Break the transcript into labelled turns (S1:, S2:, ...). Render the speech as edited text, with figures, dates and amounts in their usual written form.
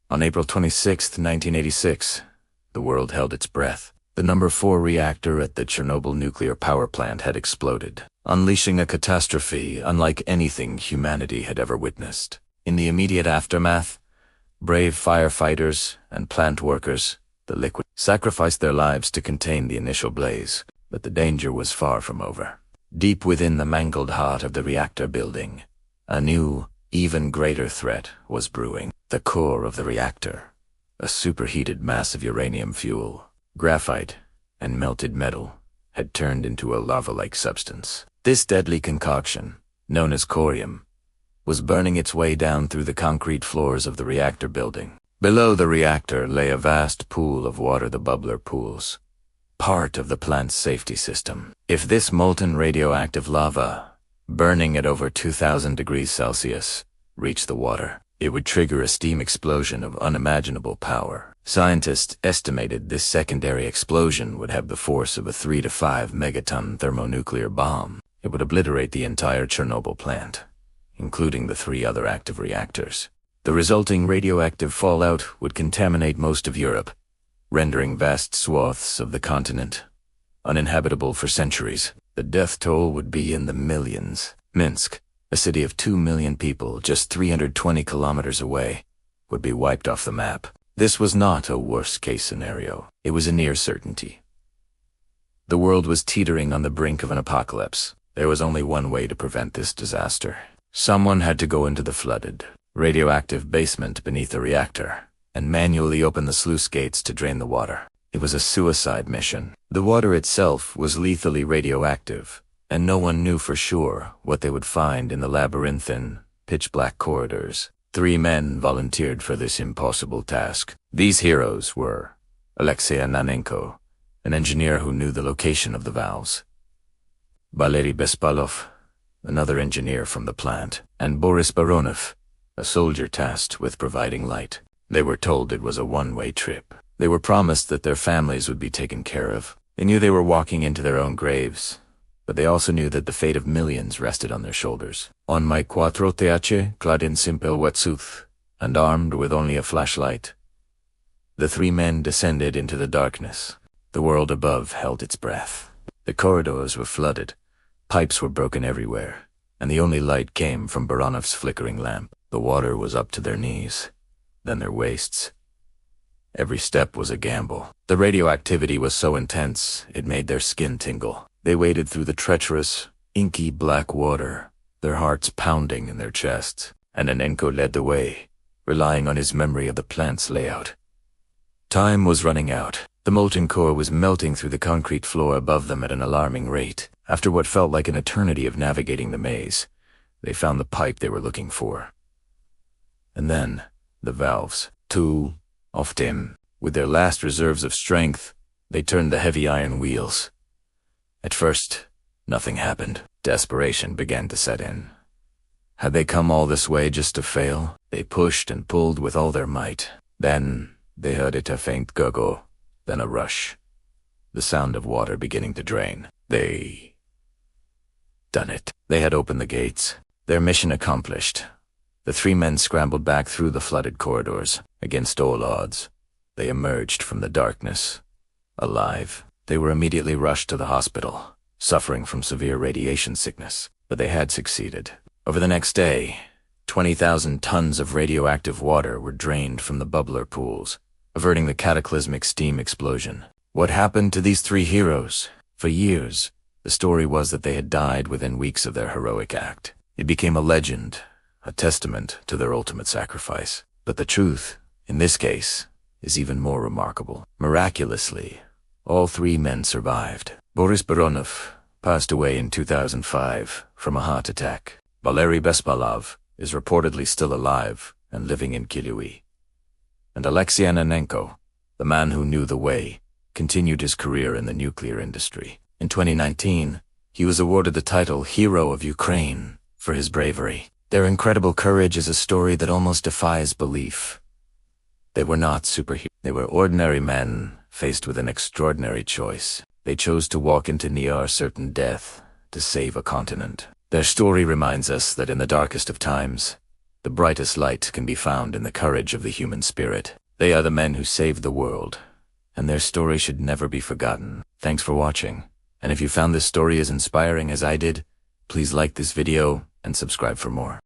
S1: On April 26, 1986, the world held its breath. The number 4 reactor at the Chernobyl nuclear power plant had exploded, unleashing a catastrophe unlike anything humanity had ever witnessed. In the immediate aftermath, brave firefighters and plant workers, the liquid, sacrificed their lives to contain the initial blaze, but the danger was far from over. Deep within the mangled heart of the reactor building, a new, even greater threat was brewing. The core of the reactor, a superheated mass of uranium fuel, graphite, and melted metal, had turned into a lava-like substance. This deadly concoction, known as corium, was burning its way down through the concrete floors of the reactor building. Below the reactor lay a vast pool of water, the bubbler pools, part of the plant's safety system. If this molten radioactive lava, burning at over 2,000 degrees Celsius, reached the water, it would trigger a steam explosion of unimaginable power. Scientists estimated this secondary explosion would have the force of a 3 to 5 megaton thermonuclear bomb. It would obliterate the entire Chernobyl plant, including the 3 other active reactors. The resulting radioactive fallout would contaminate most of Europe, rendering vast swaths of the continent uninhabitable for centuries. The death toll would be in the millions. Minsk, a city of 2 million people just 320 kilometers away, would be wiped off the map. This was not a worst-case scenario. It was a near certainty. The world was teetering on the brink of an apocalypse. There was only one way to prevent this disaster. Someone had to go into the flooded, radioactive basement beneath the reactor and manually open the sluice gates to drain the water. It was a suicide mission. The water itself was lethally radioactive, and no one knew for sure what they would find in the labyrinthine, pitch-black corridors. 3 men volunteered for this impossible task. These heroes were Alexei Nanenko, an engineer who knew the location of the valves, Valery Bespalov, another engineer from the plant, and Boris Baronov, a soldier tasked with providing light. They were told it was a one-way trip. They were promised that their families would be taken care of. They knew they were walking into their own graves, but they also knew that the fate of millions rested on their shoulders. On my quattro teache, clad in simple wetsuit, and armed with only a flashlight, the 3 men descended into the darkness. The world above held its breath. The corridors were flooded, pipes were broken everywhere, and the only light came from Baranov's flickering lamp. The water was up to their knees, then their waists. Every step was a gamble. The radioactivity was so intense, it made their skin tingle. They waded through the treacherous, inky black water, their hearts pounding in their chests, and Nanenko led the way, relying on his memory of the plant's layout. Time was running out. The molten core was melting through the concrete floor above them at an alarming rate. After what felt like an eternity of navigating the maze, they found the pipe they were looking for. And then, the valves. 2 of them. With their last reserves of strength, they turned the heavy iron wheels. At first, nothing happened. Desperation began to set in. Had they come all this way just to fail? They pushed and pulled with all their might. Then, they heard it a faint gurgle, then a rush. The sound of water beginning to drain. They done it. They had opened the gates. Their mission accomplished. The 3 men scrambled back through the flooded corridors. Against all odds, they emerged from the darkness, alive. They were immediately rushed to the hospital, suffering from severe radiation sickness, but they had succeeded. Over the next day, 20,000 tons of radioactive water were drained from the bubbler pools, averting the cataclysmic steam explosion. What happened to these 3 heroes? For years, the story was that they had died within weeks of their heroic act. It became a legend, a testament to their ultimate sacrifice. But the truth, in this case, is even more remarkable. Miraculously, all 3 men survived. Boris Baronov passed away in 2005 from a heart attack. Valery Bespalov is reportedly still alive and living in Kyiv. And Alexei Nanenko, the man who knew the way, continued his career in the nuclear industry. In 2019, he was awarded the title Hero of Ukraine for his bravery. Their incredible courage is a story that almost defies belief. They were not superheroes. They were ordinary men faced with an extraordinary choice. They chose to walk into near certain death to save a continent. Their story reminds us that in the darkest of times, The brightest light can be found in the courage of the human spirit. They are the men who saved the world, and their story should never be forgotten. Thanks for watching. And if you found this story as inspiring as I did, please like this video and subscribe for more.